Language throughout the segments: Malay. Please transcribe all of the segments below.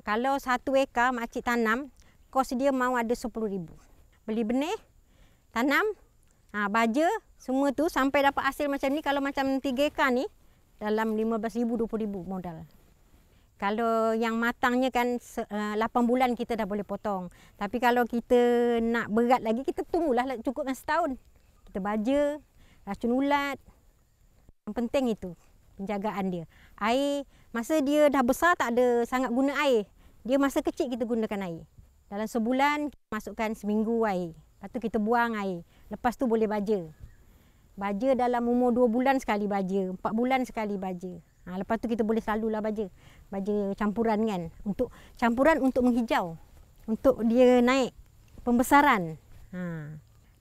Kalau 1 ekar makcik tanam, kos dia mau ada 10,000. Beli benih, tanam, baja, semua tu sampai dapat hasil macam ni. Kalau macam 3 ekar ni, dalam 15,000, 20,000 modal. Kalau yang matangnya kan 8 bulan kita dah boleh potong. Tapi kalau kita nak berat lagi, kita tunggulah cukup dengan setahun. Kita baja, racun ulat. Yang penting itu penjagaan dia. Air, masa dia dah besar tak ada sangat guna air. Dia masa kecil kita gunakan air. Dalam sebulan kita masukkan seminggu air. Lepas tu kita buang air. Lepas tu boleh baja. Baja dalam umur 2 bulan sekali baja. 4 bulan sekali baja. Lepas tu kita boleh selalulah baja. Baja campuran kan. Untuk campuran untuk menghijau. Untuk dia naik pembesaran.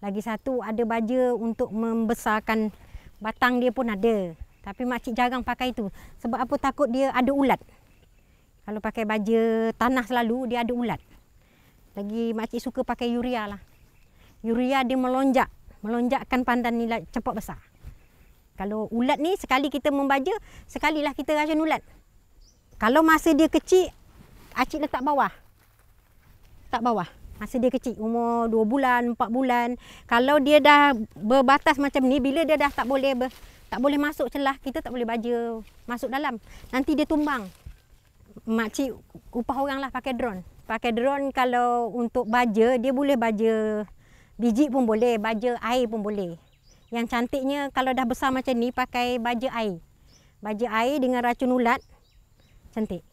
Lagi satu ada baja untuk membesarkan batang dia pun ada. Tapi makcik jarang pakai tu. Sebab apa? Takut dia ada ulat. Kalau pakai baja tanah selalu, dia ada ulat. Lagi makcik suka pakai urea lah. Urea dia melonjak. Melonjakkan pandan ni cepat besar. Kalau ulat ni, sekali kita membaja, sekalilah kita racun ulat. Kalau masa dia kecil, acik letak bawah. Tak bawah. Masa dia kecil, umur 2 bulan, 4 bulan. Kalau dia dah berbatas macam ni, bila dia dah tak boleh masuk celah, kita tak boleh baja masuk dalam. Nanti dia tumbang. Makcik upah orang lah pakai drone. Pakai drone kalau untuk baja, dia boleh baja biji pun boleh, baja air pun boleh. Yang cantiknya kalau dah besar macam ni, pakai baja air. Baja air dengan racun ulat, cantik.